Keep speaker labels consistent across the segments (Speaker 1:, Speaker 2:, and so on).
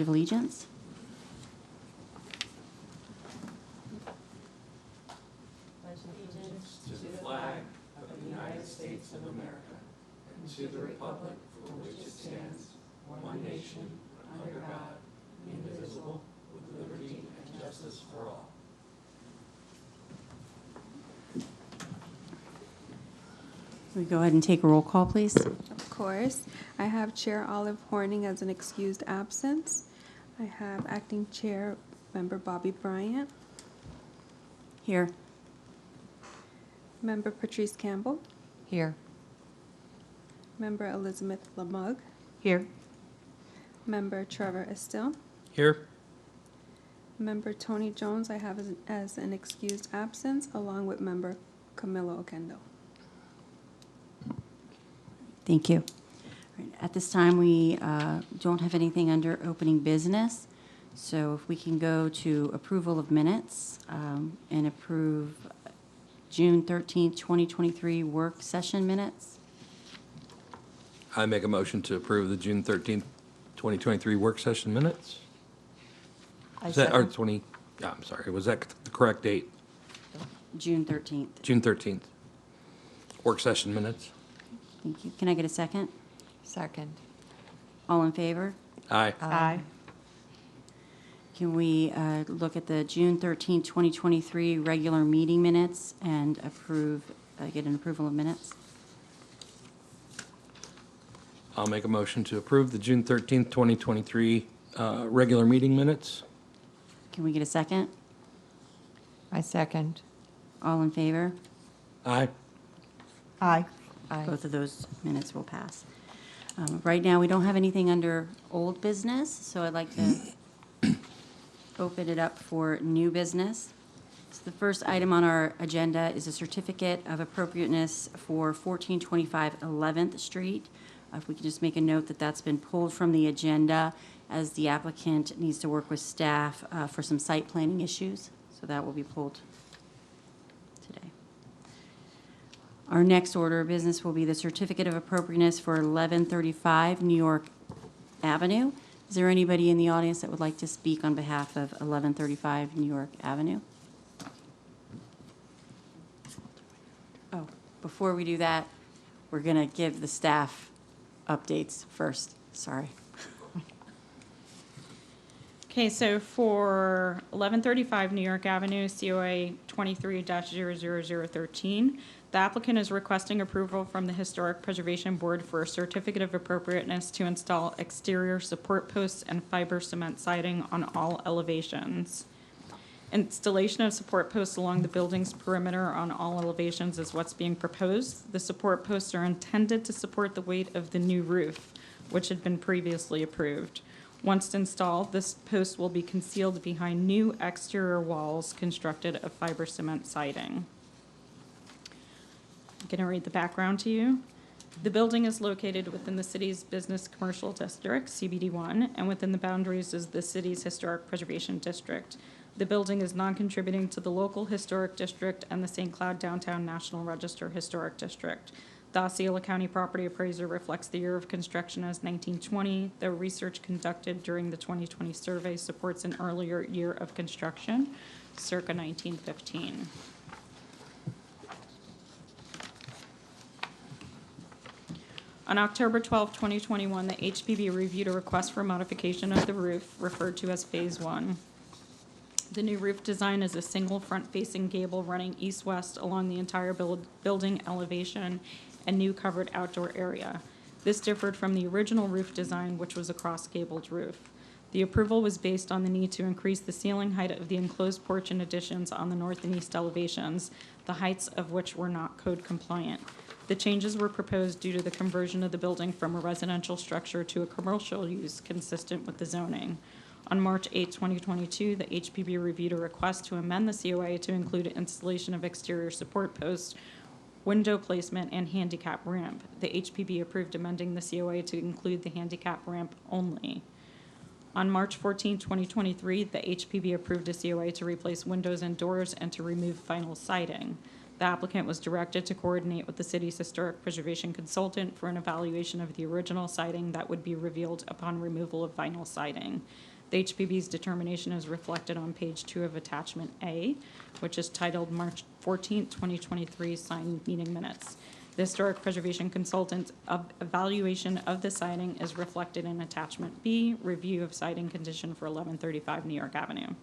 Speaker 1: of Allegiance. We go ahead and take a roll call, please.
Speaker 2: Of course. I have Chair Olive Horning as an excused absence. I have Acting Chair Member Bobby Bryant,
Speaker 1: Here.
Speaker 2: Member Patrice Campbell,
Speaker 3: Here.
Speaker 2: Member Elizabeth Lamug,
Speaker 1: Here.
Speaker 2: Member Trevor Estill,
Speaker 4: Here.
Speaker 2: Member Tony Jones I have as an excused absence, along with Member Camilo Okendo.
Speaker 1: Thank you. All right, at this time, we don't have anything under opening business. So if we can go to approval of minutes and approve June 13th, 2023 work session minutes.
Speaker 4: I make a motion to approve the June 13th, 2023 work session minutes. Is that, or 20, I'm sorry, was that the correct date?
Speaker 1: June 13th.
Speaker 4: June 13th. Work session minutes.
Speaker 1: Thank you. Can I get a second?
Speaker 3: Second.
Speaker 1: All in favor?
Speaker 4: Aye.
Speaker 3: Aye.
Speaker 1: Can we look at the June 13th, 2023 regular meeting minutes and approve, get an approval of minutes?
Speaker 4: I'll make a motion to approve the June 13th, 2023 regular meeting minutes.
Speaker 1: Can we get a second?
Speaker 3: I second.
Speaker 1: All in favor?
Speaker 4: Aye.
Speaker 3: Aye. Aye.
Speaker 1: Both of those minutes will pass. Right now, we don't have anything under old business, so I'd like to open it up for new business. So the first item on our agenda is a certificate of appropriateness for 1425 11th Street. If we could just make a note that that's been pulled from the agenda as the applicant needs to work with staff for some site planning issues. So that will be pulled today. Our next order of business will be the certificate of appropriateness for 1135 New York Avenue. Is there anybody in the audience that would like to speak on behalf of 1135 New York Avenue? Oh, before we do that, we're going to give the staff updates first. Sorry.
Speaker 5: Okay, so for 1135 New York Avenue, COA 23-00013, the applicant is requesting approval from the Historic Preservation Board for a certificate of appropriateness to install exterior support posts and fiber cement siding on all elevations. Installation of support posts along the building's perimeter on all elevations is what's being proposed. The support posts are intended to support the weight of the new roof, which had been previously approved. Once installed, this post will be concealed behind new exterior walls constructed of fiber cement siding. I'm going to read the background to you. The building is located within the city's business commercial district, CBD1, and within the boundaries is the city's historic preservation district. The building is non-contributing to the local historic district and the St. Cloud Downtown National Register Historic District. The Osceola County Property Appraiser reflects the year of construction as 1920. The research conducted during the 2020 survey supports an earlier year of construction, circa 1915. On October 12, 2021, the HPB reviewed a request for modification of the roof, referred to as Phase 1. The new roof design is a single front-facing gable running east-west along the entire building elevation and new covered outdoor area. This differed from the original roof design, which was a cross-gabled roof. The approval was based on the need to increase the ceiling height of the enclosed porch and additions on the north and east elevations, the heights of which were not code compliant. The changes were proposed due to the conversion of the building from a residential structure to a commercial use consistent with the zoning. On March 8, 2022, the HPB reviewed a request to amend the COA to include installation of exterior support posts, window placement, and handicap ramp. The HPB approved amending the COA to include the handicap ramp only. On March 14, 2023, the HPB approved a COA to replace windows and doors and to remove vinyl siding. The The applicant was directed to coordinate with the city's historic preservation consultant for an evaluation of the original siding that would be revealed upon removal of vinyl siding. The HPB's determination is reflected on page 2 of attachment A, which is titled March 14th, 2023 signed meeting minutes. The historic preservation consultant's evaluation of the siding is reflected in attachment B, review of siding condition for 1135 New York Avenue.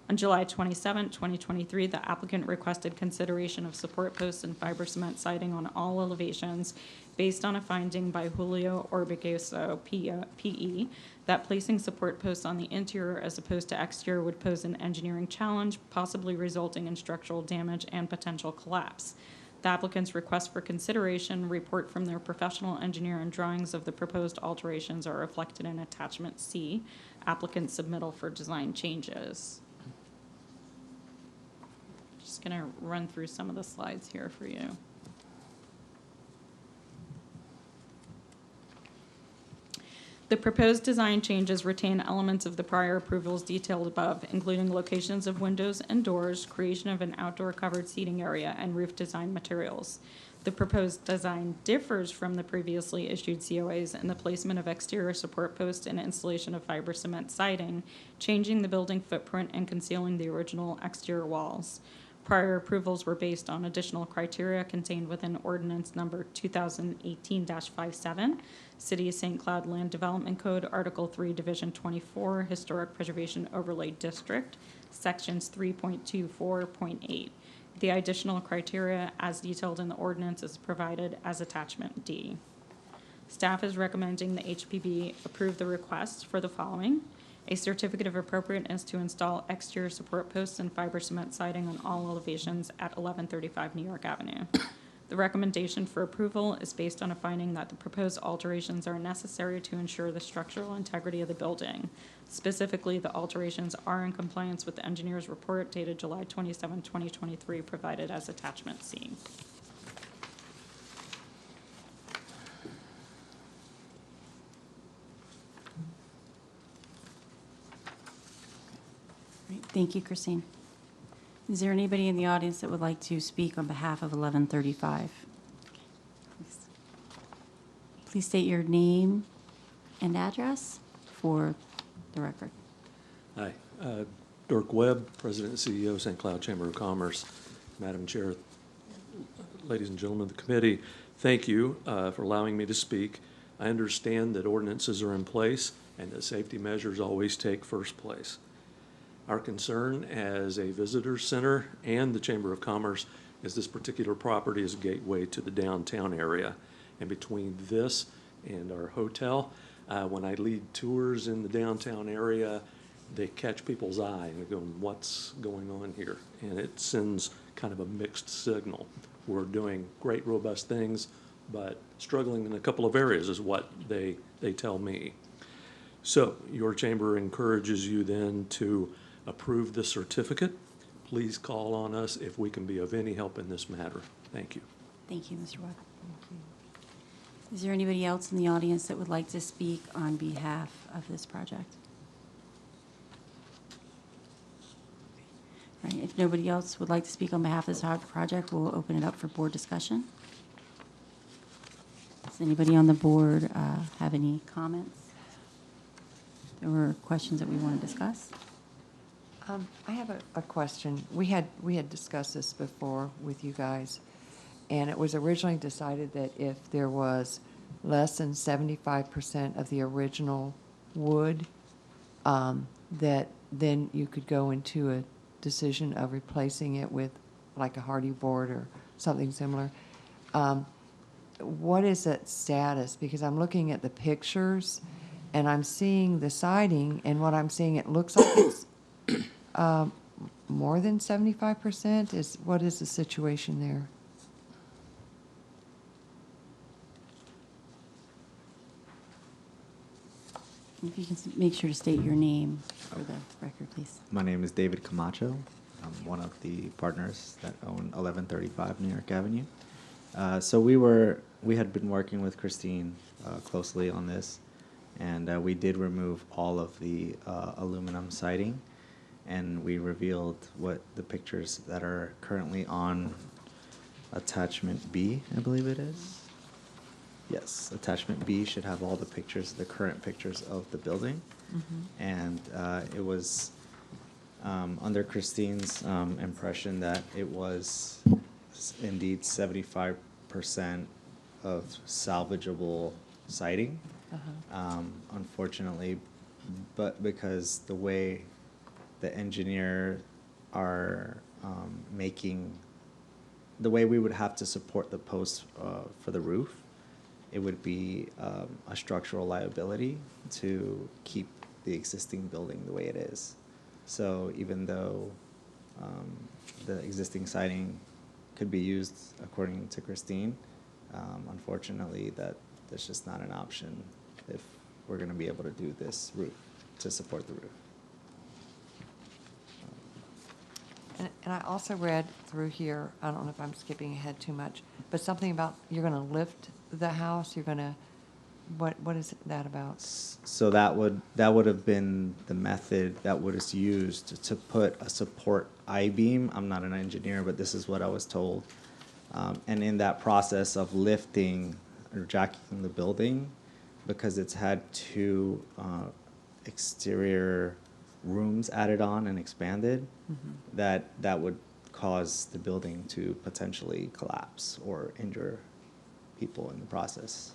Speaker 5: On July 27, 2023, the applicant requested consideration of support posts and fiber cement siding on all elevations based on a finding by Julio Orbegoso, PE, that placing support posts on the interior as opposed to exterior would pose an engineering challenge, possibly resulting in structural damage and potential collapse. The applicant's request for consideration, report from their professional engineer, and drawings of the proposed alterations are reflected in attachment C, applicant's submittal for design changes. Just going to run through some of the slides here for you. The proposed design changes retain elements of the prior approvals detailed above, including locations of windows and doors, creation of an outdoor covered seating area, and roof design materials. The proposed design differs from the previously issued COAs in the placement of exterior support posts and installation of fiber cement siding, changing the building footprint and concealing the original exterior walls. Prior approvals were based on additional criteria contained within ordinance number 2018-57, City of St. Cloud Land Development Code, Article 3, Division 24, Historic Preservation Overlay District, Sections 3.24.8. The additional criteria as detailed in the ordinance is provided as attachment D. Staff is recommending the HPB approve the request for the following: a certificate of appropriateness to install exterior support posts and fiber cement siding on all elevations at 1135 New York Avenue. The recommendation for approval is based on a finding that the proposed alterations are necessary to ensure the structural integrity of the building. Specifically, the alterations are in compliance with the engineer's report dated July 27, 2023, provided as attachment C.
Speaker 1: Great. Thank you, Christine. Is there anybody in the audience that would like to speak on behalf of 1135? Please state your name and address for the record.
Speaker 6: Hi, Dirk Webb, President and CEO, St. Cloud Chamber of Commerce. Madam Chair, ladies and gentlemen of the committee, thank you for allowing me to speak. I understand that ordinances are in place and that safety measures always take first place. Our concern as a visitor center and the Chamber of Commerce is this particular property is a gateway to the downtown area. And between this and our hotel, when I lead tours in the downtown area, they catch people's eye and they're going, what's going on here? And it sends kind of a mixed signal. We're doing great, robust things, but struggling in a couple of areas is what they tell me. So your chamber encourages you then to approve the certificate. Please call on us if we can be of any help in this matter. Thank you.
Speaker 1: Thank you, Mr. Webb. Is there anybody else in the audience that would like to speak on behalf of this project? All right, if nobody else would like to speak on behalf of this project, we'll open it up for board discussion. Does anybody on the board have any comments or questions that we want to discuss?
Speaker 3: I have a question. We had discussed this before with you guys, and it was originally decided that if there was less than 75% of the original wood, that then you could go into a decision of replacing it with like a hardy board or something similar. What is that status? Because I'm looking at the pictures and I'm seeing the siding, and what I'm seeing, it looks like it's more than 75%. What is the situation there?
Speaker 1: If you can make sure to state your name for the record, please.
Speaker 7: My name is David Camacho. I'm one of the partners that own 1135 New York Avenue. So we had been working with Christine closely on this, and we did remove all of the aluminum siding, and we revealed what the pictures that are currently on attachment B, I believe it is. Yes, attachment B should have all the pictures, the current pictures of the building. And it was under Christine's impression that it was indeed 75% of salvageable siding. Unfortunately, but because the way the engineer are making, the way we would have to support the posts for the roof, it would be a structural liability to keep the existing building the way it is. So even though the existing siding could be used according to Christine, unfortunately, that's just not an option if we're going to be able to do this roof, to support the roof.
Speaker 3: And I also read through here, I don't know if I'm skipping ahead too much, but something about you're going to lift the house, you're going to, what is that about?
Speaker 7: So that would have been the method that was used to put a support I-beam. I'm not an engineer, but this is what I was told. And in that process of lifting or jacking the building, because it's had two exterior rooms added on and expanded, that would cause the building to potentially collapse or injure people in the process.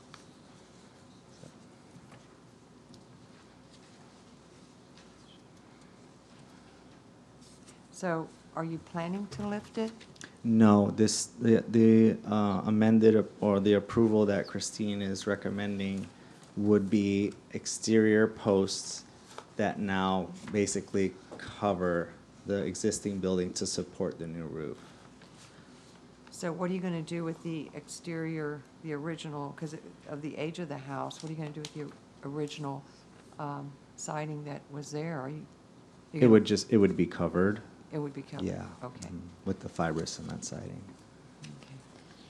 Speaker 3: So are you planning to lift it?
Speaker 7: No, the amended or the approval that Christine is recommending would be exterior posts that now basically cover the existing building to support the new roof.
Speaker 3: So what are you going to do with the exterior, the original, because of the age of the house, what are you going to do with the original siding that was there? Are you?
Speaker 7: It would be covered.
Speaker 3: It would be covered?
Speaker 7: Yeah.
Speaker 3: Okay.
Speaker 7: With the fibrous cement siding.
Speaker 3: Okay.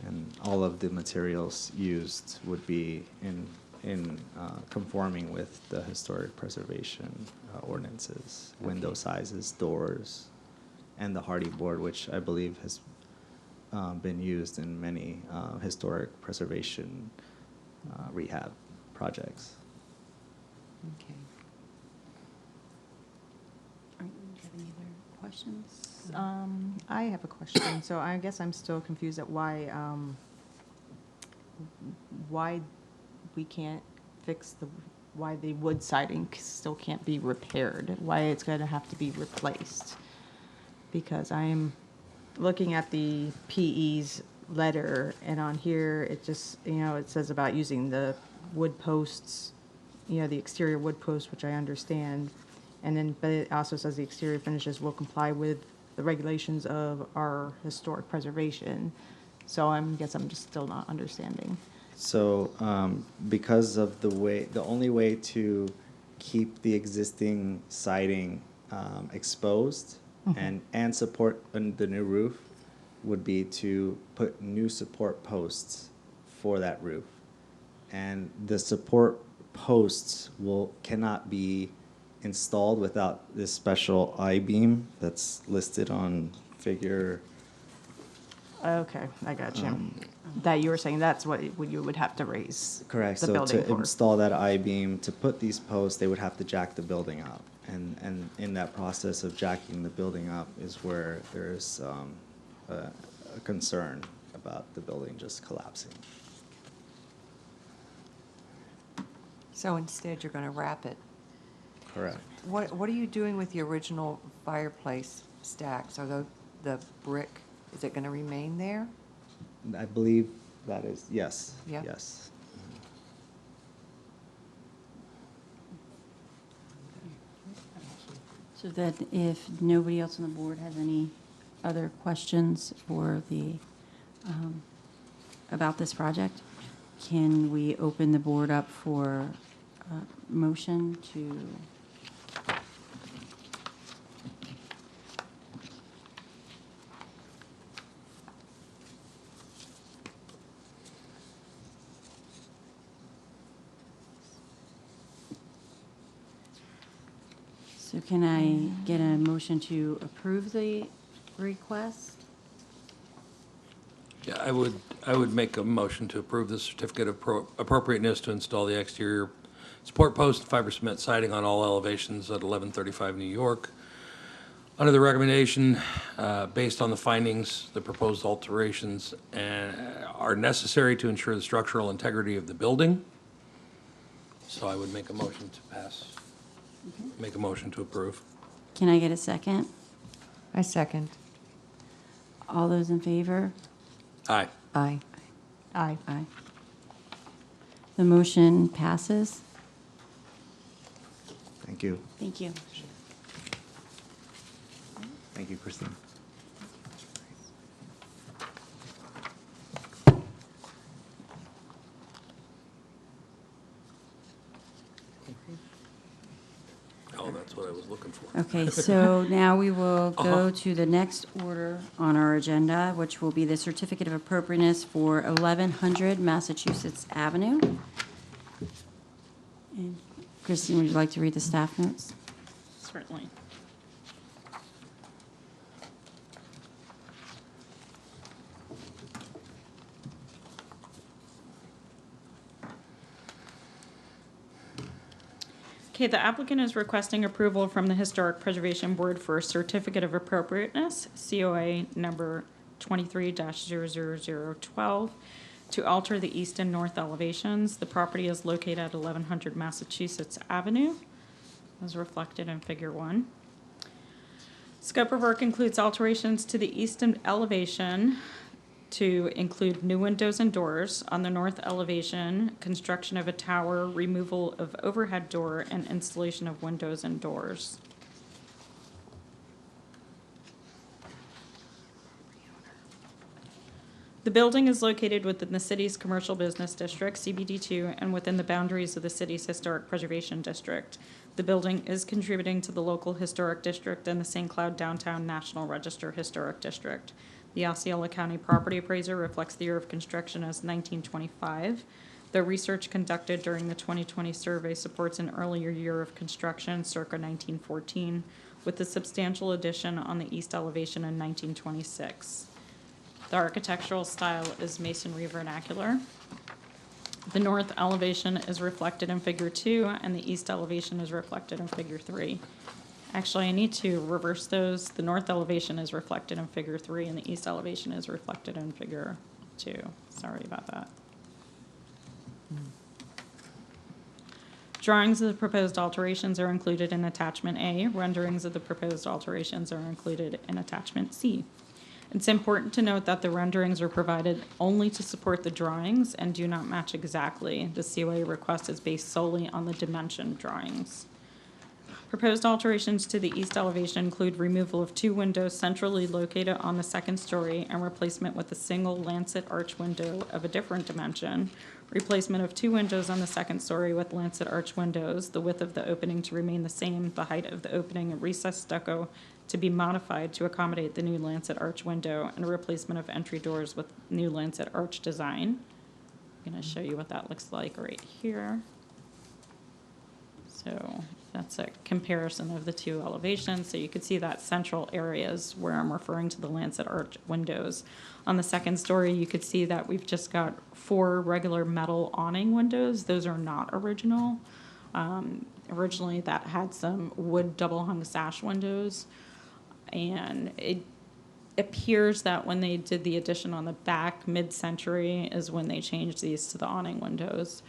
Speaker 7: And all of the materials used would be in conforming with the historic preservation ordinances, window sizes, doors, and the hardy board, which I believe has been used in many historic preservation rehab projects.
Speaker 3: Okay.
Speaker 1: Do you have any other questions?
Speaker 8: I have a question. So I guess I'm still confused at why we can't fix why the wood siding still can't be repaired, why it's going to have to be replaced. Because I'm looking at the PE's letter, and on here, it just, it says about using the wood posts, the exterior wood posts, which I understand. And then, but it also says the exterior finishes will comply with the regulations of our historic preservation. So I guess I'm just still not understanding.
Speaker 7: So because of the only way to keep the existing siding exposed and support the new roof would be to put new support posts for that roof. And the support posts cannot be installed without this special I-beam that's listed on figure.
Speaker 8: Okay, I got you. That you were saying that's what you would have to raise
Speaker 7: Correct.
Speaker 8: the
Speaker 7: So
Speaker 8: building
Speaker 7: to
Speaker 8: for.
Speaker 7: install that I-beam, to put these posts, they would have to jack the building up. And in that process of jacking the building up is where there's a concern about the building just collapsing.
Speaker 3: So instead, you're going to wrap it.
Speaker 7: Correct.
Speaker 3: What are you doing with the original fireplace stacks? Are the brick, is it going to remain there?
Speaker 7: I believe that is, yes.
Speaker 3: Yeah.
Speaker 7: Yes.
Speaker 1: So that if nobody else on the board has any other questions for about this project, can we open the board up for a motion to? So can I get a motion to approve the request?
Speaker 4: Yeah, I would make a motion to approve the certificate of appropriateness to install the exterior support post and fiber cement siding on all elevations at 1135 New York. Under the recommendation, based on the findings, the proposed alterations are necessary to ensure the structural integrity of the building. So I would make a motion to pass, make a motion to approve.
Speaker 1: Can I get a second?
Speaker 3: I second.
Speaker 1: All those in favor?
Speaker 4: Aye.
Speaker 3: Aye.
Speaker 8: Aye.
Speaker 1: Aye. The motion passes.
Speaker 7: Thank you.
Speaker 1: Thank you.
Speaker 7: Thank you, Christine.
Speaker 4: Oh, that's what I was looking for.
Speaker 1: Okay, so now we will go
Speaker 4: Uh-huh.
Speaker 1: to the next order on our agenda, which will be the certificate of appropriateness for 1100 Massachusetts Avenue. And Christine, would you like to read the staff notes?
Speaker 5: Certainly. Okay, the applicant is requesting approval from the Historic Preservation Board for a certificate of appropriateness, COA number 23-00012, to alter the east and north elevations. The property is located at 1100 Massachusetts Avenue, as reflected in Figure 1. Scope of work includes alterations to the eastern elevation to include new windows and doors. On the north elevation, construction of a tower, removal of overhead door, and installation of windows and doors. The building is located within the city's commercial business district, CBD2, and within the boundaries of the city's historic preservation district. The building is contributing to the local historic district and the St. Cloud Downtown National Register Historic District. The Osceola County property appraiser reflects the year of construction as 1925. The research conducted during the 2020 survey supports an earlier year of construction, circa 1914, with a substantial addition on the east elevation in 1926. The architectural style is masonry vernacular. The north elevation is reflected in Figure 2, and the east elevation is reflected in Figure 3. Actually, I need to reverse those. The north elevation is reflected in Figure 3, and the east elevation is reflected in Figure 2. Sorry about that. Drawings of the proposed alterations are included in Attachment A. Renderings of the proposed alterations are included in Attachment C. It's important to note that the renderings are provided only to support the drawings and do not match exactly. The COA request is based solely on the dimension drawings. Proposed alterations to the east elevation include removal of 2 windows centrally located on the second story and replacement with a single lancet arch window of a different dimension. Replacement of 2 windows on the second story with lancet arch windows, the width of the opening to remain the same, the height of the opening and recessed stucco to be modified to accommodate the new lancet arch window, and a replacement of entry doors with new lancet arch design. I'm going to show you what that looks like right here. So that's a comparison of the 2 elevations. So you could see that central areas where I'm referring to the lancet arch windows. On the second story, you could see that we've just got 4 regular metal awning windows. Those are not original. Originally, that had some wood double-hung sash windows. And it appears that when they did the addition on the back, mid-century, is when they changed these to the awning windows.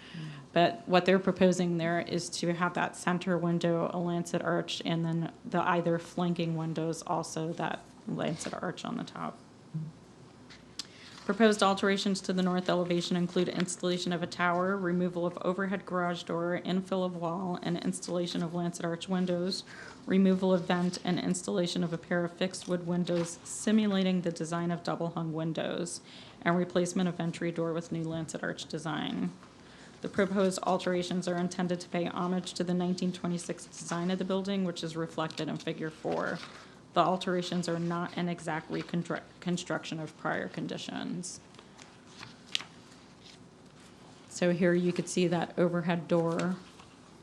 Speaker 5: But what they're proposing there is to have that center window, a lancet arch, and then the either flanking windows also that lancet arch on the top. Proposed alterations to the north elevation include installation of a tower, removal of overhead garage door, infill of wall, and installation of lancet arch windows, removal of vent, and installation of a pair of fixed wood windows simulating the design of double-hung windows, and replacement of entry door with new lancet arch design. The proposed alterations are intended to pay homage to the 1926 design of the building, which is reflected in Figure 4. The alterations are not an exact reconstruction of prior conditions. So here you could see that overhead door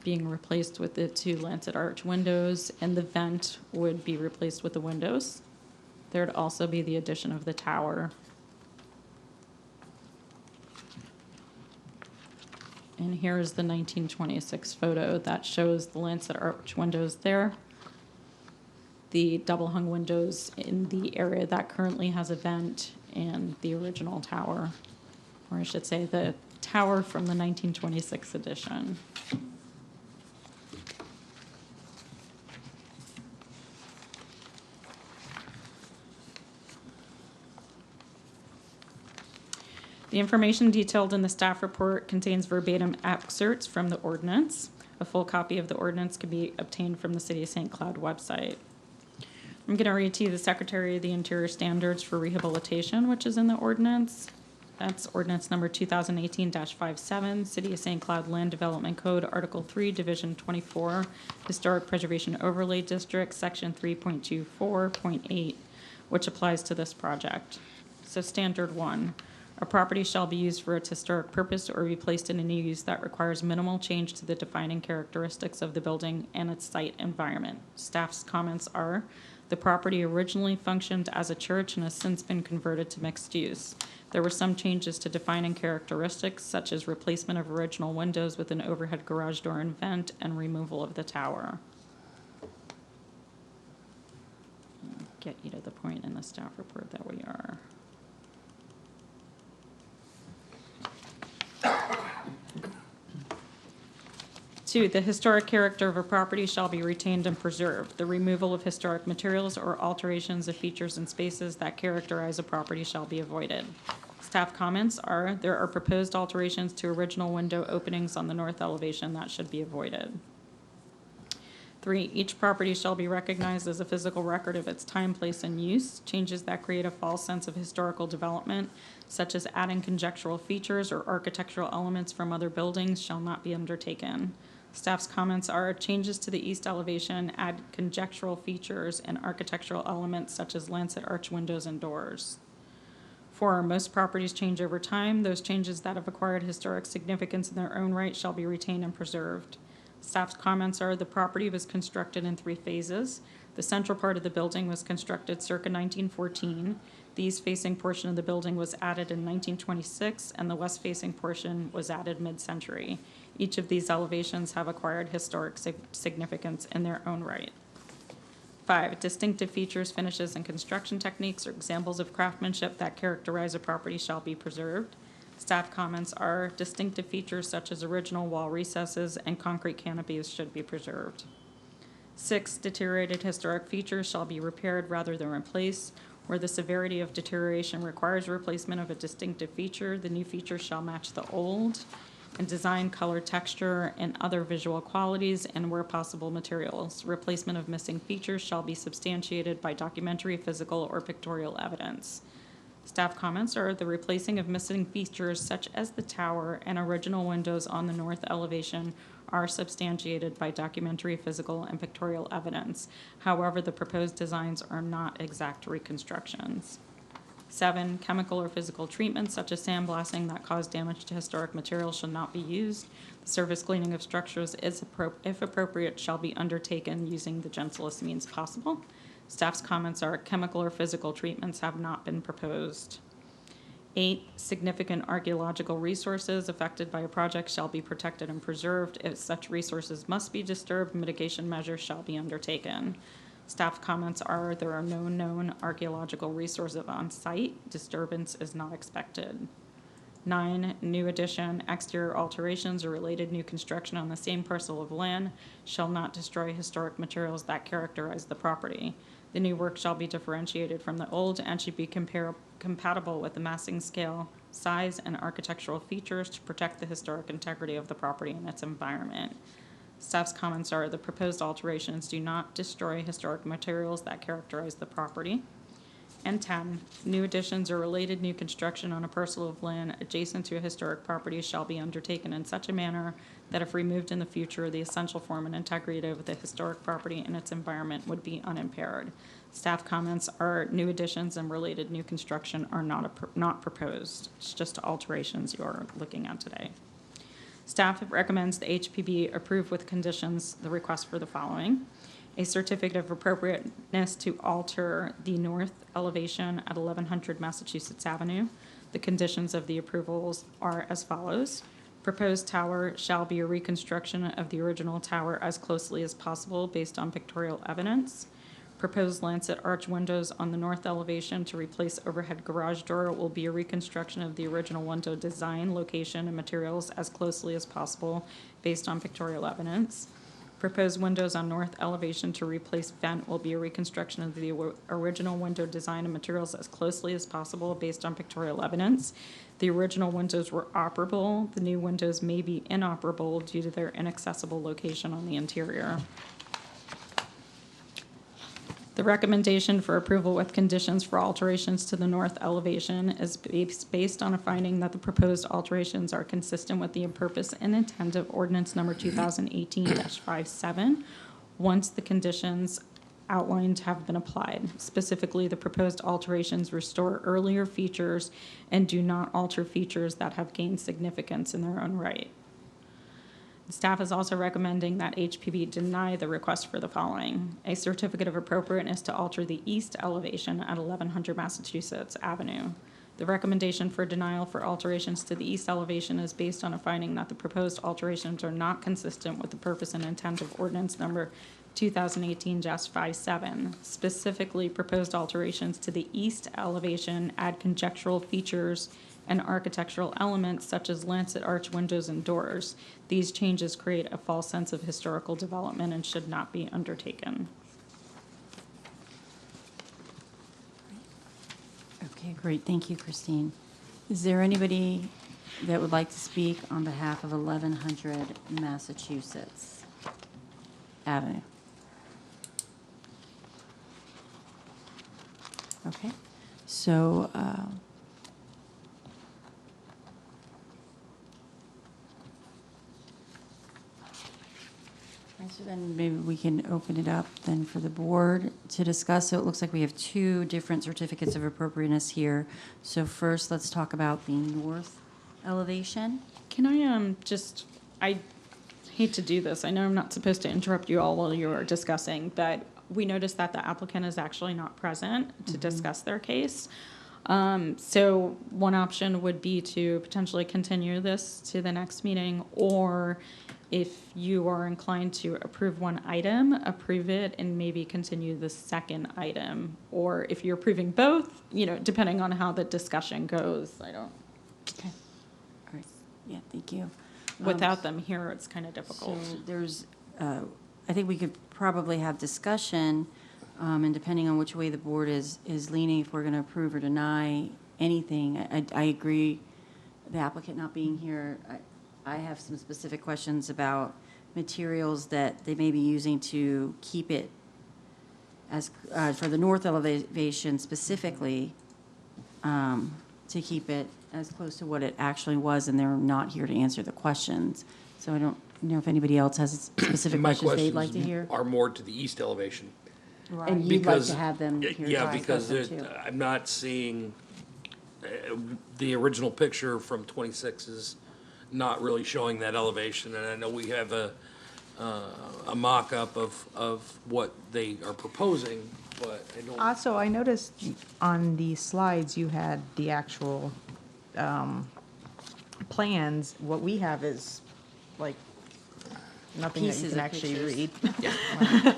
Speaker 5: being replaced with the 2 lancet arch windows, and the vent would be replaced with the windows. There'd also be the addition of the tower. And here's the 1926 photo that shows the lancet arch windows there. The double hung windows in the area that currently has a vent, and the original tower, or I should say the tower from the 1926 edition. The information detailed in the staff report contains verbatim excerpts from the ordinance. A full copy of the ordinance can be obtained from the City of St. Cloud website. I'm going to read to you the Secretary of the Interior Standards for Rehabilitation, which is in the ordinance. That's ordinance number 2018-57, City of St. Cloud Land Development Code, Article 3, Division 24, Historic Preservation Overlay District, Section 3.24.8, which applies to this project. So standard 1, a property shall be used for its historic purpose or be placed in any use that requires minimal change to the defining characteristics of the building and its site environment. Staff's comments are, the property originally functioned as a church and has since been converted to mixed use. There were some changes to defining characteristics, such as replacement of original windows with an overhead garage door and vent, and removal of the tower. Get you to the point in the staff report that we are. Two, the historic character of a property shall be retained and preserved. The removal of historic materials or alterations of features and spaces that characterize a property shall be avoided. Staff comments are, there are proposed alterations to original window openings on the north elevation that should be avoided. 3, each property shall be recognized as a physical record of its time, place, and use. Changes that create a false sense of historical development, such as adding conjectural features or architectural elements from other buildings, shall not be undertaken. Staff's comments are, changes to the east elevation add conjectural features and architectural elements such as lancet arch windows and doors. 4, most properties change over time. Those changes that have acquired historic significance in their own right shall be retained and preserved. Staff's comments are, the property was constructed in 3 phases. The central part of the building was constructed circa 1914. The east-facing portion of the building was added in 1926, and the west-facing portion was added mid-century. Each of these elevations have acquired historic significance in their own right. 5, distinctive features, finishes, and construction techniques or examples of craftsmanship that characterize a property shall be preserved. Staff comments are, distinctive features such as original wall recesses and concrete canopies should be preserved. 6, deteriorated historic features shall be repaired rather than replaced. Where the severity of deterioration requires replacement of a distinctive feature, the new feature shall match the old. And design, color, texture, and other visual qualities, and where possible, materials. Replacement of missing features shall be substantiated by documentary, physical, or pictorial evidence. Staff comments are, the replacing of missing features such as the tower and original windows on the north elevation are substantiated by documentary, physical, and pictorial evidence. However, the proposed designs are not exact reconstructions. 7, chemical or physical treatments such as sandblasting that cause damage to historic materials shall not be used. The surface cleaning of structures, if appropriate, shall be undertaken using the gentlest means possible. Staff's comments are, chemical or physical treatments have not been proposed. 8, significant archaeological resources affected by a project shall be protected and preserved. If such resources must be disturbed, mitigation measures shall be undertaken. Staff comments are, there are no known archaeological resources on site. Disturbance is not expected. 9, new addition, exterior alterations, or related new construction on the same parcel of land shall not destroy historic materials that characterize the property. The new work shall be differentiated from the old and should be compatible with the massing scale, size, and architectural features to protect the historic integrity of the property and its environment. Staff's comments are, the proposed alterations do not destroy historic materials that characterize the property. And 10, new additions or related new construction on a parcel of land adjacent to a historic property shall be undertaken in such a manner that if removed in the future, the essential form and integrity of the historic property and its environment would be unimpaired. Staff comments are, new additions and related new construction are not proposed. It's just alterations you're looking at today. Staff recommends the HPB approve with conditions the request for the following. A certificate of appropriateness to alter the north elevation at 1100 Massachusetts Avenue. The conditions of the approvals are as follows. Proposed tower shall be a reconstruction of the original tower as closely as possible based on pictorial evidence. Proposed lancet arch windows on the north elevation to replace overhead garage door will be a reconstruction of the original window design, location, and materials as closely as possible based on pictorial evidence. Proposed windows on north elevation to replace vent will be a reconstruction of the original window design and materials as closely as possible based on pictorial evidence. The original windows were operable. The new windows may be inoperable due to their inaccessible location on the interior. The recommendation for approval with conditions for alterations to the north elevation is based on a finding that the proposed alterations are consistent with the purpose and intent of ordinance number 2018-57, once the conditions outlined have been applied. Specifically, the proposed alterations restore earlier features and do not alter features that have gained significance in their own right. Staff is also recommending that HPB deny the request for the following: a certificate of appropriateness to alter the east elevation at 1100 Massachusetts Avenue. The recommendation for denial for alterations to the east elevation is based on a finding that the proposed alterations are not consistent with the purpose and intent of ordinance number 2018-57. Specifically, proposed alterations to the east elevation add conjectural features and architectural elements such as lancet arch windows and doors. These changes create a false sense of historical development and should not be undertaken.
Speaker 1: Okay, great. Thank you, Christine. Is there anybody that would like to speak on behalf of 1100 Massachusetts Avenue? Okay, so, so then maybe we can open it up then for the board to discuss. So it looks like we have two different certificates of appropriateness here. So first, let's talk about the north elevation.
Speaker 5: Can I I hate to do this. I know I'm not supposed to interrupt you all while you are discussing, but we noticed that the applicant is actually not present to discuss their case. So one option would be to potentially continue this to the next meeting, or if you are inclined to approve one item, approve it and maybe continue the second item. Or if you're approving both, depending on how the discussion goes,
Speaker 1: Okay. All right. Yeah, thank you.
Speaker 5: without them here, it's kind of
Speaker 1: So
Speaker 5: difficult.
Speaker 1: there's, I think we could probably have discussion, and depending on which way the board is leaning, if we're going to approve or deny anything. I agree, the applicant not being here, I have some specific questions about materials that they may be using to keep it as, for the north elevation specifically, to keep it as close to what it actually was, and they're not here to answer the questions. So I don't know if anybody else has specific
Speaker 4: My
Speaker 1: questions they'd like to
Speaker 4: questions
Speaker 1: hear.
Speaker 4: are more to the east elevation.
Speaker 1: And you'd like
Speaker 4: Because-
Speaker 1: to have them here to
Speaker 4: Yeah,
Speaker 1: discuss
Speaker 4: because
Speaker 1: them too.
Speaker 4: I'm not seeing, the original picture from 26 is not really showing that elevation. And I know we have a mock-up of what they are proposing, but I don't.
Speaker 8: Also, I noticed on the slides you had the actual plans. What we have is like nothing that you
Speaker 1: Pieces
Speaker 8: can
Speaker 1: of
Speaker 8: actually
Speaker 1: pictures.
Speaker 8: read.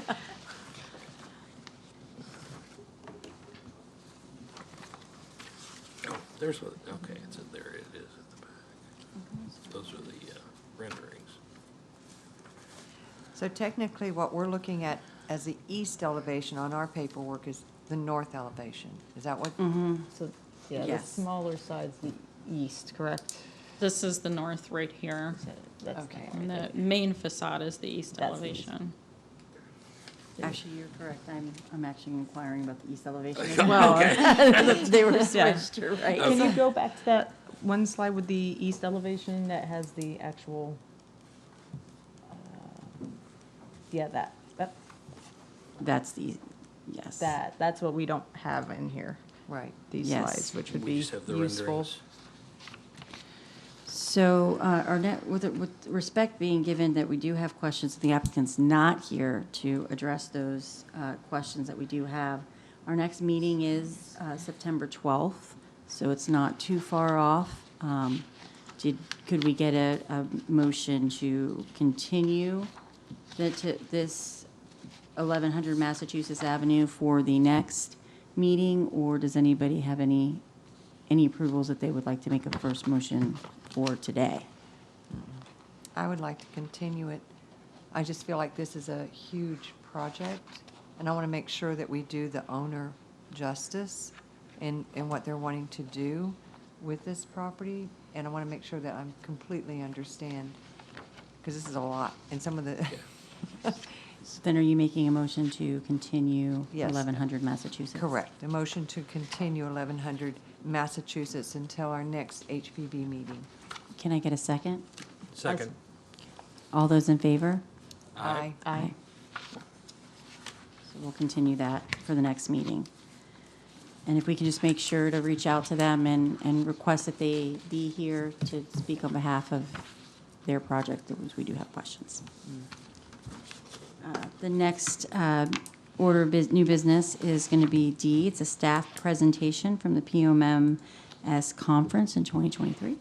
Speaker 4: Oh, there's what, okay, it's, there it is at the back. Those are the renderings.
Speaker 3: So technically, what we're looking at as the east elevation on our paperwork is the north elevation. Is that what?
Speaker 8: So, yeah, the
Speaker 1: Yes.
Speaker 8: smaller side's the east, correct?
Speaker 5: This is the north right here,
Speaker 8: That's
Speaker 3: Okay.
Speaker 5: and the main facade is the east
Speaker 8: That's the east.
Speaker 5: elevation.
Speaker 1: Actually, you're correct. I'm actually inquiring about the east elevation as well. They were switched, right?
Speaker 8: Can you go back to that one slide with the east elevation that has the actual? Yeah, that
Speaker 1: That's the, yes.
Speaker 8: that's what we don't have in here.
Speaker 3: Right.
Speaker 8: These
Speaker 1: Yes.
Speaker 8: slides, which would
Speaker 4: We
Speaker 8: be
Speaker 4: just have the
Speaker 8: useful.
Speaker 4: renderings.
Speaker 1: So, with respect being given that we do have questions, the applicant's not here to address those questions that we do have. Our next meeting is September 12th, so it's not too far off. Could we get a motion to continue this 1100 Massachusetts Avenue for the next meeting? Or does anybody have any approvals that they would like to make a first motion for today?
Speaker 3: I would like to continue it. I just feel like this is a huge project, and I want to make sure that we do the owner justice in what they're wanting to do with this property, and I want to make sure that I completely understand, because this is a lot, and some of the,
Speaker 1: Then are you making a motion to continue
Speaker 3: Yes.
Speaker 1: 1100 Massachusetts?
Speaker 3: correct, a motion to continue 1100 Massachusetts until our next HPB meeting.
Speaker 1: Can I get a second?
Speaker 4: Second.
Speaker 1: All those in favor?
Speaker 3: Aye.
Speaker 1: Aye. So we'll continue that for the next meeting. And if we can just make sure to reach out to them and request that they be here to speak on behalf of their project, because we do have questions. The next order of new business is going to be D. It's a staff presentation from the POMMS conference in 2023.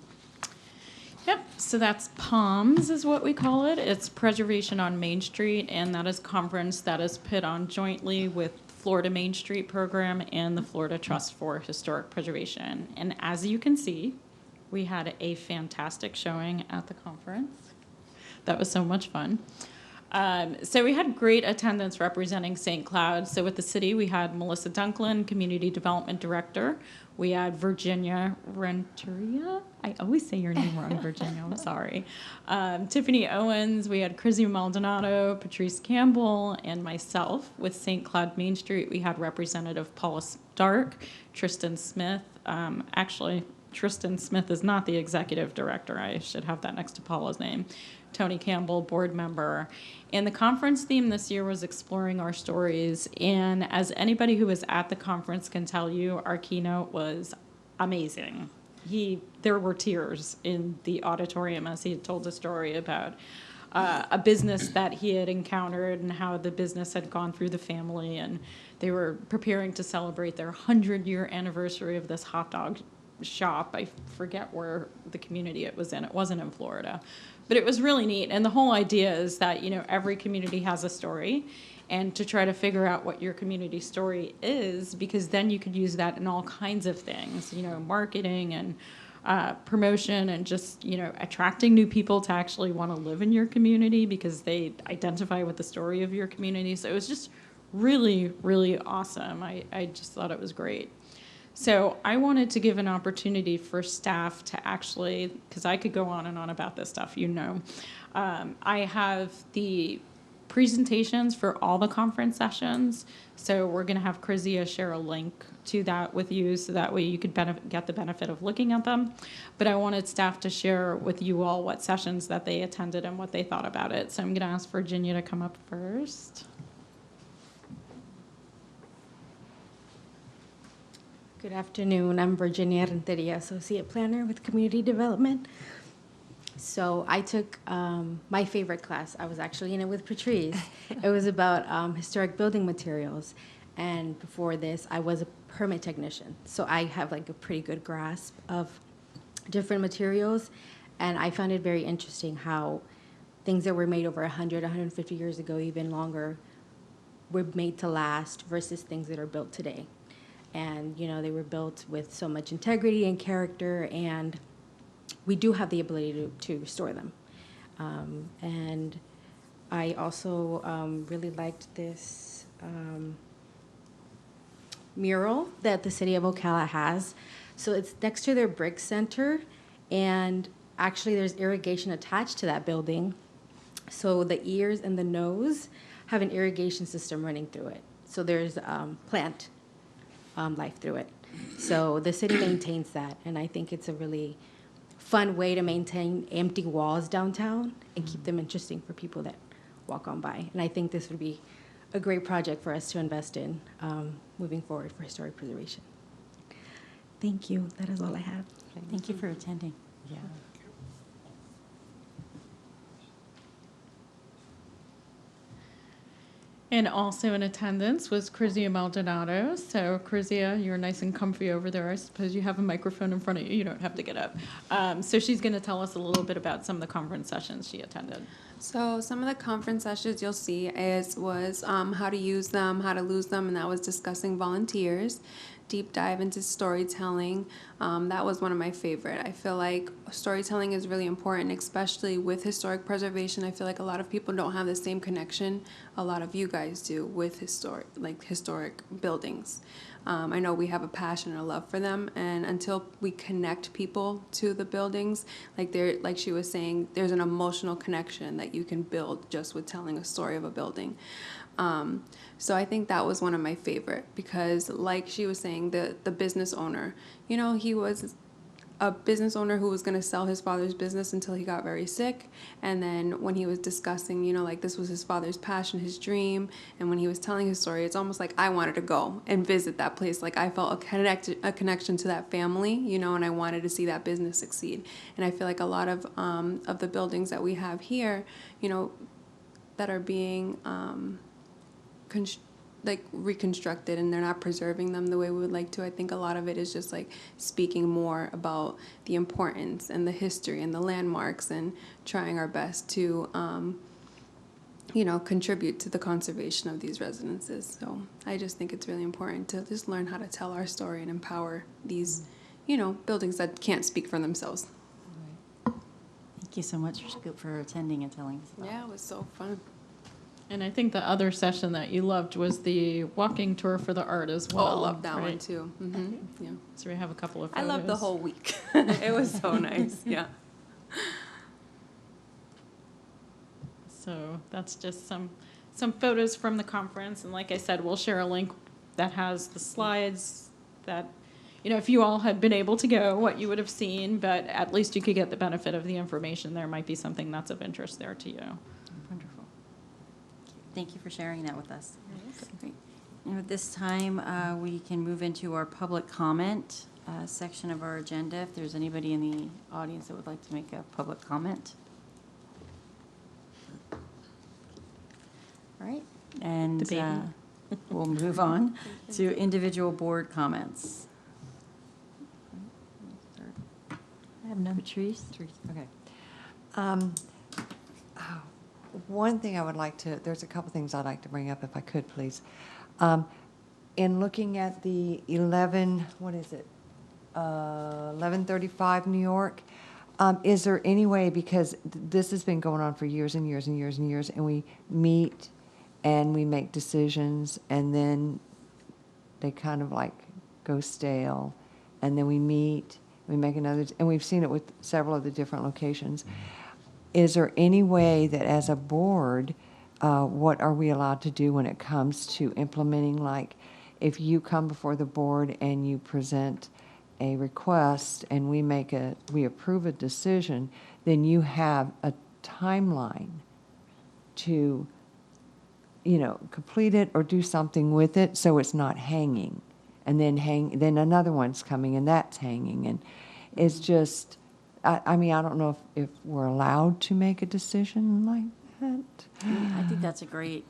Speaker 5: Yep, so that's POMS is what we call it. It's Preservation on Main Street, and that is a conference that is put on jointly with Florida Main Street Program and the Florida Trust for Historic Preservation. And as you can see, we had a fantastic showing at the conference. That was so much fun. So we had great attendance representing St. Cloud. So with the city, we had Melissa Dunklin, Community Development Director. We had Virginia Renteria. I always say your name wrong, Virginia. I'm sorry. Tiffany Owens. We had Chrissy Maldonado, Patrice Campbell, and myself. With St. Cloud Main Street, we had Representative Paula Stark, Tristan Smith. Actually, Tristan Smith is not the executive director. I should have that next to Paula's name. Tony Campbell, board member. And the conference theme this year was exploring our stories. And as anybody who was at the conference can tell you, our keynote was amazing. There were tears in the auditorium as he had told a story about a business that he had encountered and how the business had gone through the family. And they were preparing to celebrate their 100-year anniversary of this hot dog shop. I forget where the community it was in. It wasn't in Florida. But it was really neat. And the whole idea is that, every community has a story, and to try to figure out what your community story is, because then you could use that in all kinds of things, marketing and promotion and just, attracting new people to actually want to live in your community because they identify with the story of your community. So it was just really, really awesome. I just thought it was great. So I wanted to give an opportunity for staff to actually, because I could go on and on about this stuff, I have the presentations for all the conference sessions. So we're going to have Chrysia share a link to that with you so that way you could get the benefit of looking at them. But I wanted staff to share with you all what sessions that they attended and what they thought about it. So I'm going to ask Virginia to come up first.
Speaker 9: Good afternoon. I'm Virginia Renteria, Associate Planner with Community Development. So I took my favorite class. I was actually in it with Patrice. It was about historic building materials. And before this, I was a permit technician. So I have a pretty good grasp of different materials. And I found it very interesting how things that were made over 100, 150 years ago, even longer, were made to last versus things that are built today. And, they were built with so much integrity and character, and we do have the ability to restore them. And I also really liked this mural that the city of Ocala has. So it's next to their brick center, and actually there's irrigation attached to that building. So the ears and the nose have an irrigation system running through it. So there's plant life through it. So the city maintains that, and I think it's a really fun way to maintain empty walls downtown and keep them interesting for people that walk on by. And I think this would be a great project for us to invest in moving forward for historic preservation. Thank you. That is all I have.
Speaker 1: Thank you for attending.
Speaker 3: Yeah.
Speaker 5: And also in attendance was Crizia Maldonado. So Crizia, you're nice and comfy over there. I suppose you have a microphone in front of you. You don't have to get up. So she's going to tell us a little bit about some of the conference sessions she attended.
Speaker 2: So some of the conference sessions you'll see was how to use them, how to lose them, and that was discussing volunteers. Deep dive into storytelling. That was one of my favorite. I feel like storytelling is really important, especially with historic preservation. I feel like a lot of people don't have the same connection a lot of you guys do with historic buildings. I know we have a passion and a love for them, and until we connect people to the buildings, like she was saying, there's an emotional connection that you can build just with telling a story of a building. So I think that was one of my favorite because, like she was saying, the business owner, he was a business owner who was going to sell his father's business until he got very sick. And then when he was discussing, this was his father's passion, his dream. And when he was telling his story, it's almost like I wanted to go and visit that place. Like I felt a connection to that family, and I wanted to see that business succeed. And I feel like a lot of the buildings that we have here, that are being reconstructed and they're not preserving them the way we would like to. I think a lot of it is just like speaking more about the importance and the history and the landmarks and trying our best to contribute to the conservation of these residences. So I just think it's really important to just learn how to tell our story and empower these buildings that can't speak for themselves.
Speaker 1: Thank you so much for attending and telling us about it.
Speaker 2: Yeah, it was so fun.
Speaker 5: And I think the other session that you loved was the walking tour for the art as well.
Speaker 2: I love that one
Speaker 5: right?
Speaker 2: too. Mm-hmm. Yeah.
Speaker 5: So we have a couple of
Speaker 2: I
Speaker 5: photos.
Speaker 2: loved the whole week. It was so nice. Yeah.
Speaker 5: So that's just some photos from the conference. And like I said, we'll share a link that has the slides that, if you all had been able to go, what you would have seen, but at least you could get the benefit of the information. There might be something that's of interest there to you.
Speaker 1: Wonderful. Thank you for sharing that with us. Great. And at this time, we can move into our public comment section of our agenda. If there's anybody in the audience that would like to make a public comment. All right, and
Speaker 5: The baby.
Speaker 1: we'll move on to individual board comments.
Speaker 3: I have none.
Speaker 1: Patrice?
Speaker 3: Okay. One thing I would like to, there's a couple things I'd like to bring up if I could, please. In looking at the 1135 New York, is there any way, because this has been going on for years and years and years and years, and we meet and we make decisions and then they kind of like go stale, and then we meet, we make another, and we've seen it with several of the different locations. Is there any way that as a board, what are we allowed to do when it comes to implementing, like if you come before the board and you present a request and we approve a decision, then you have a timeline to, complete it or do something with it so it's not hanging. And then another one's coming and that's hanging. And it's just, I don't know if we're allowed to make a decision like that.
Speaker 1: I think that's a great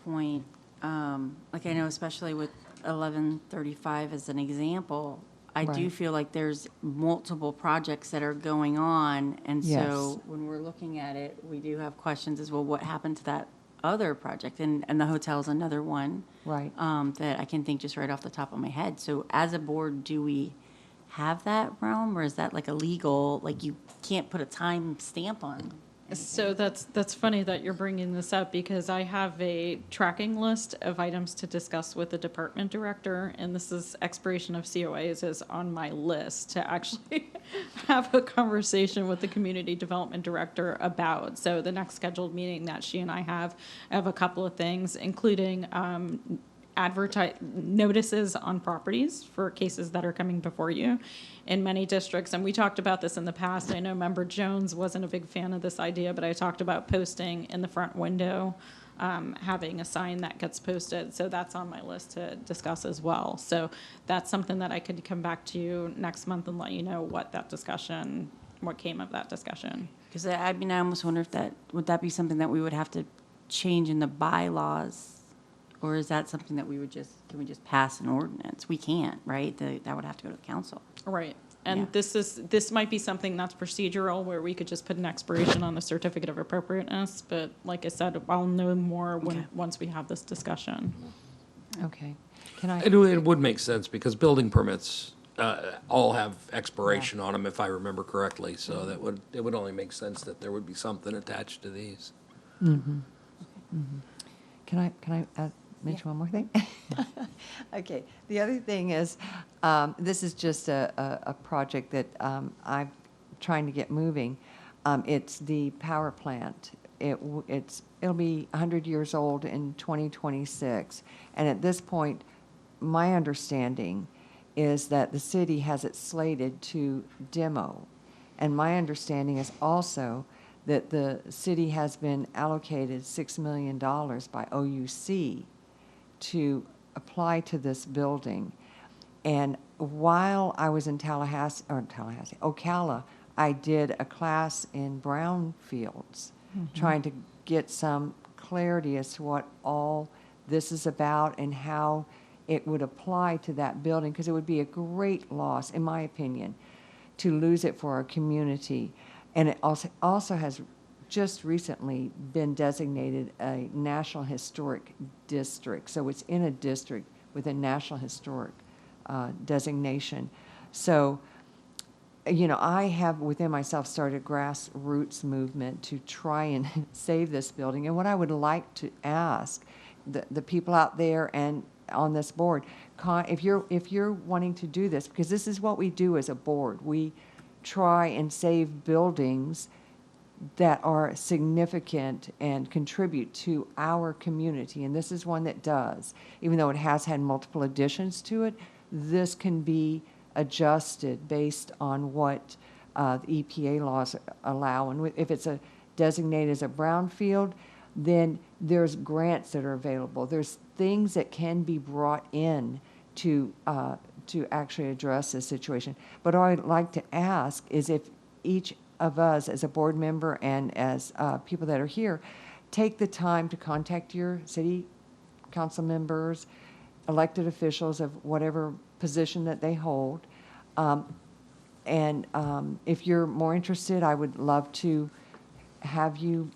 Speaker 1: point. Like I know, especially with 1135 as an example, I do
Speaker 3: Right.
Speaker 1: feel like there's multiple projects that are going on, and
Speaker 3: Yes.
Speaker 1: so when we're looking at it, we do have questions as well. What happened to that other project? And the hotel's another one,
Speaker 3: Right.
Speaker 1: that I can think just right off the top of my head. So as a board, do we have that realm, or is that like illegal? Like you can't put a time stamp on?
Speaker 5: So that's funny that you're bringing this up because I have a tracking list of items to discuss with the department director, and this is expiration of COAs is on my list to actually have a conversation with the community development director about. So the next scheduled meeting that she and I have a couple of things, including notices on properties for cases that are coming before you in many districts. And we talked about this in the past. I know Member Jones wasn't a big fan of this idea, but I talked about posting in the front window, having a sign that gets posted. So that's on my list to discuss as well. So that's something that I could come back to you next month and let you know what came of that discussion.
Speaker 1: Because I almost wonder if would that be something that we would have to change in the bylaws Or is that something that can we just pass an ordinance? We can't, right? That would have to go to the council.
Speaker 5: Right.
Speaker 1: Yeah.
Speaker 5: And this might be something that's procedural, where we could just put an expiration on the certificate of appropriateness, but like I said, I'll know more
Speaker 1: Okay.
Speaker 5: once we have this discussion.
Speaker 3: Okay. Can I?
Speaker 4: It would make sense because building permits all have expiration on them, if I remember correctly. So it would only make sense that there would be something attached to these.
Speaker 3: Can I mention one more thing? Okay. The other thing is, this is just a project that I'm trying to get moving. It's the power plant. It'll be 100 years old in 2026, and at this point, my understanding is that the city has it slated to demo, and my understanding is also that the city has been allocated $6 million by OUC to apply to this building. And while I was in Ocala, I did a class in brownfields, trying to get some clarity as to what all this is about and how it would apply to that building, because it would be a great loss, in my opinion, to lose it for our community. And it also has just recently been designated a National Historic District. So it's in a district with a National Historic designation. So, you know, I have within myself started a grassroots movement to try and save this building. And what I would like to ask the people out there and on this board, if you're wanting to do this, because this is what we do as a board, we try and save buildings that are significant and contribute to our community, and this is one that does. Even though it has had multiple additions to it, this can be adjusted based on what the EPA laws allow. And if it's designated as a brownfield, then there's grants that are available. There's things that can be brought in to actually address this situation. But what I'd like to ask is if each of us as a board member and as people that are here, take the time to contact your city council members, elected officials of whatever position that they hold. If you're more interested, I would love to have you,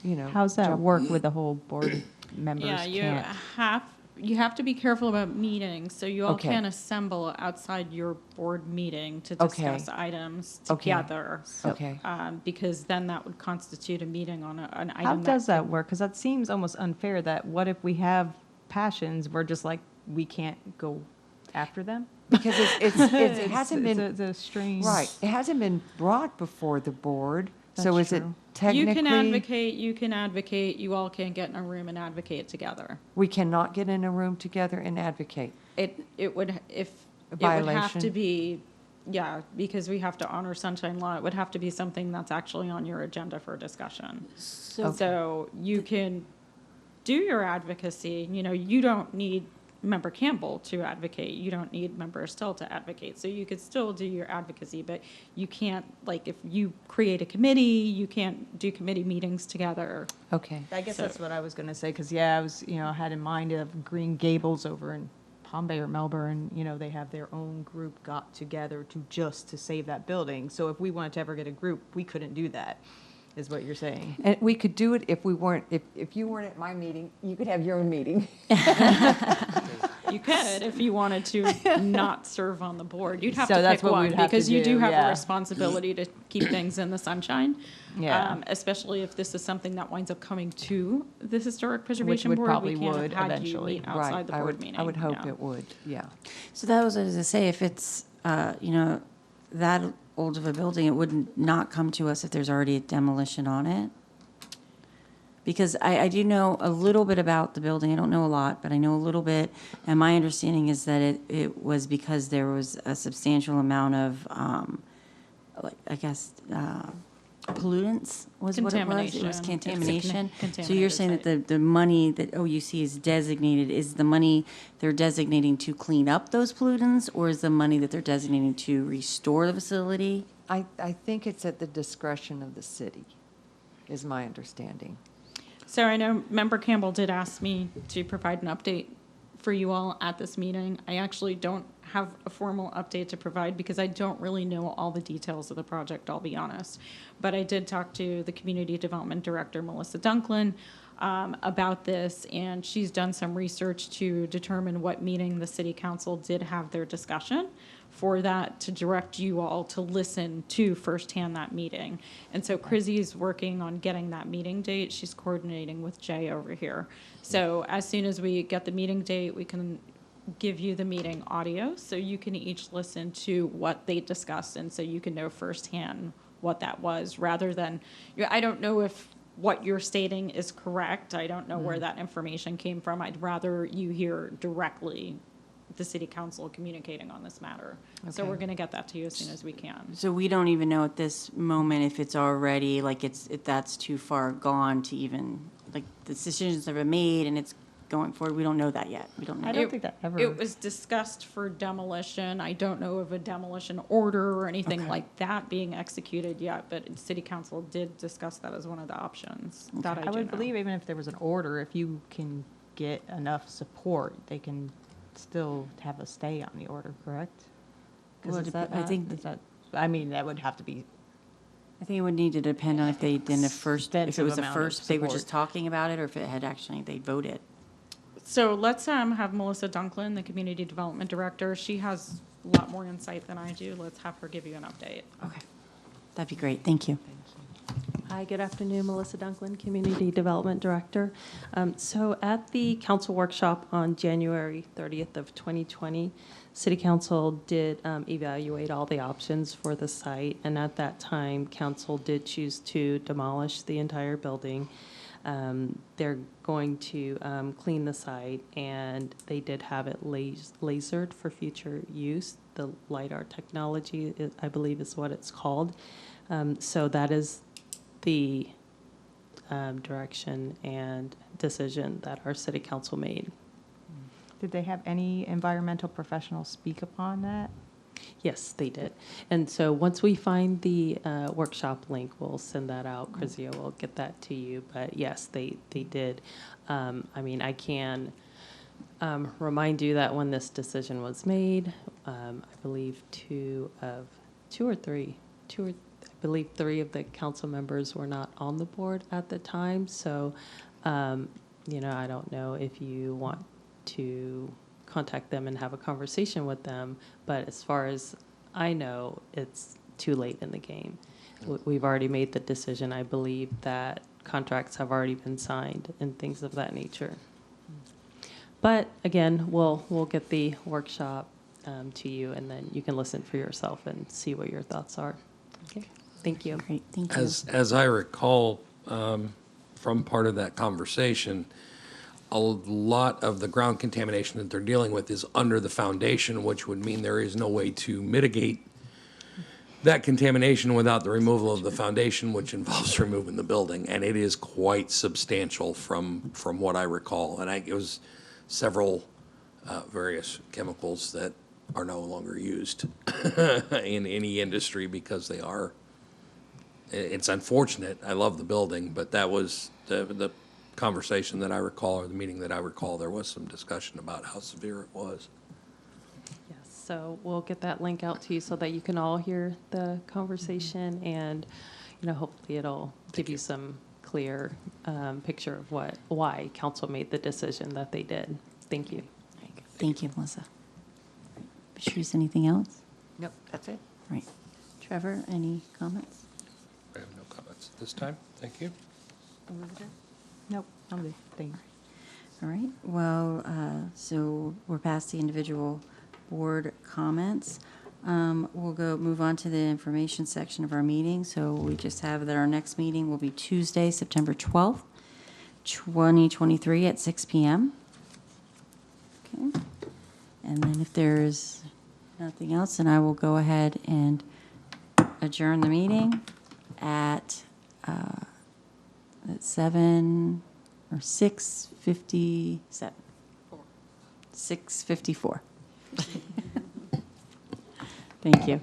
Speaker 3: you know.
Speaker 8: How's that
Speaker 3: jump-
Speaker 8: work with the whole board members
Speaker 5: Yeah,
Speaker 8: can't?
Speaker 5: you have to be careful about meetings, so you all
Speaker 3: Okay.
Speaker 5: can't assemble outside your board meeting to
Speaker 3: Okay.
Speaker 5: discuss items
Speaker 3: Okay.
Speaker 5: together.
Speaker 3: Okay.
Speaker 5: Because then that would constitute a meeting on an item.
Speaker 8: How does that work? Because that seems almost unfair that what if we have passions, we're just like, we can't go after them?
Speaker 3: Because it hasn't been,
Speaker 8: It's a strange.
Speaker 3: right, it hasn't been brought before the board. So
Speaker 8: That's
Speaker 3: is it
Speaker 8: true.
Speaker 5: You
Speaker 3: technically?
Speaker 5: can advocate, you all can't get in a room and advocate together.
Speaker 3: We cannot get in a room together and advocate.
Speaker 5: It would, if,
Speaker 3: A
Speaker 5: it would have
Speaker 3: violation?
Speaker 5: to be, yeah, because we have to honor sunshine law, it would have to be something that's actually on your agenda for discussion. So you can do your advocacy, you know, you don't need Member Campbell to advocate, you don't need Member Still to advocate, so you could still do your advocacy, but you can't, like, if you create a committee, you can't do committee meetings together.
Speaker 3: Okay.
Speaker 8: I guess
Speaker 5: So-
Speaker 8: that's what I was going to say, because, yeah, I was, I had in mind of Green Gables over in Palm Bay or Melbourne, they have their own group got together to save that building. So if we wanted to ever get a group, we couldn't do that, is what you're saying.
Speaker 3: And we could do it if we weren't, if you weren't at my meeting, you could have your own meeting.
Speaker 5: You could, if you wanted to not serve on the board, you'd have
Speaker 8: So
Speaker 5: to
Speaker 8: that's
Speaker 5: pick
Speaker 8: what we'd
Speaker 5: one,
Speaker 8: have to
Speaker 5: because you do
Speaker 8: do,
Speaker 5: have a
Speaker 8: yeah.
Speaker 5: responsibility to keep things in the sunshine.
Speaker 8: Yeah.
Speaker 5: Especially if this is something that winds up coming to the Historic Preservation
Speaker 8: would
Speaker 5: Board.
Speaker 8: probably
Speaker 5: We can't
Speaker 8: would
Speaker 5: have had you
Speaker 8: eventually.
Speaker 5: meet outside
Speaker 3: Right,
Speaker 5: the board meeting.
Speaker 3: I would hope
Speaker 5: yeah.
Speaker 3: it would, yeah.
Speaker 1: So that was, as I say, if it's, that old of a building, it would not come to us if there's already a demolition on it. Because I do know a little bit about the building. I don't know a lot, but I know a little bit. And my understanding is that it was because there was a substantial amount of, pollutants was what it was. It was
Speaker 5: Contamination.
Speaker 1: contamination. So you're saying that the money that OUC is designated, is the money they're designating to clean up those pollutants, or is the money that they're designating to restore the facility?
Speaker 3: I think it's at the discretion of the city, is my understanding.
Speaker 5: So I know Member Campbell did ask me to provide an update for you all at this meeting. I actually don't have a formal update to provide because I don't really know all the details of the project, I'll be honest. But I did talk to the Community Development Director, Melissa Dunklin, about this, and she's done some research to determine what meeting the city council did have their discussion for that, to direct you all to listen to firsthand that meeting. And so Chrissy's working on getting that meeting date. She's coordinating with Jay over here. So as soon as we get the meeting date, we can give you the meeting audio so you can each listen to what they discussed, and so you can know firsthand what that was, rather than, I don't know if what you're stating is correct. I don't know where that information came from. I'd rather you hear directly the city council communicating on this matter. So
Speaker 1: Okay.
Speaker 5: we're going to get that to you as soon as we can.
Speaker 1: So we don't even know at this moment if it's already, like, if that's too far gone to even, like, the decisions have been made and it's going forward. We don't know that yet. We don't know.
Speaker 8: I don't think that ever.
Speaker 5: It was discussed for demolition. I don't know of a demolition order or anything
Speaker 1: Okay.
Speaker 5: like that being executed yet, but city council did discuss that as one of the options. That
Speaker 8: I
Speaker 5: do
Speaker 8: would
Speaker 5: know.
Speaker 8: believe even if there was an order, if you can get enough support, they can still have a stay on the order, correct? 'Cause
Speaker 1: Well,
Speaker 8: is that
Speaker 1: I
Speaker 8: not-
Speaker 1: think-
Speaker 8: is that, I mean, that would have to be,
Speaker 1: I think it would need to depend on if they did a first, if it
Speaker 8: Extensive
Speaker 1: was a
Speaker 8: amount of
Speaker 1: first, if they were just
Speaker 8: support.
Speaker 1: talking about it, or if it had actually, they voted.
Speaker 5: So let's have Melissa Dunklin, the Community Development Director. She has a lot more insight than I do. Let's have her give you an update.
Speaker 1: Okay. That'd be great. Thank you.
Speaker 10: Hi, good afternoon, Melissa Dunklin, Community Development Director. So at the council workshop on January 30th of 2020, City Council did evaluate all the options for the site, and at that time, council did choose to demolish the entire building. They're going to clean the site, and they did have it lasered for future use. The LiDAR technology, I believe is what it's called. So that is the direction and decision that our city council made.
Speaker 8: did they have any environmental professionals speak upon that?
Speaker 10: Yes, they did. And so once we find the workshop link, we'll send that out. Crizio will get that to you. But yes, they did. I mean, I can remind you that when this decision was made, I believe three of the council members were not on the board at the time. So, I don't know if you want to contact them and have a conversation with them, but as far as I know, it's too late in the game. We've already made the decision. I believe that contracts have already been signed and things of that nature. But again, we'll get the workshop to you, and then you can listen for yourself and see what your thoughts are. Okay, thank you.
Speaker 1: Great, thank you.
Speaker 4: As I recall from part of that conversation, a lot of the ground contamination that they're dealing with is under the foundation, which would mean there is no way to mitigate that contamination without the removal of the foundation, which involves removing the building. And it is quite substantial from what I recall. And it was several various chemicals that are no longer used in any industry because they are. It's unfortunate. I love the building, but that was the conversation that I recall, or the meeting that I recall. There was some discussion about how severe it was.
Speaker 10: Yes, so we'll get that link out to you so that you can all hear the conversation, and hopefully it'll give you some clear picture of why council made the decision that they did. Thank you.
Speaker 1: Thank you, Melissa. Patrice, anything else?
Speaker 3: Nope, that's it.
Speaker 1: Right. Trevor, any comments?
Speaker 4: I have no comments at this time. Thank you.
Speaker 8: Nope, I'm good, thanks.
Speaker 1: All right, well, so we're past the individual board comments. We'll move on to the information section of our meeting. So we just have that our next meeting will be Tuesday, September 12th, 2023 at 6 p.m. Okay. And then if there's nothing else, then I will go ahead and adjourn the meeting at 6:57. 6:54. Thank you.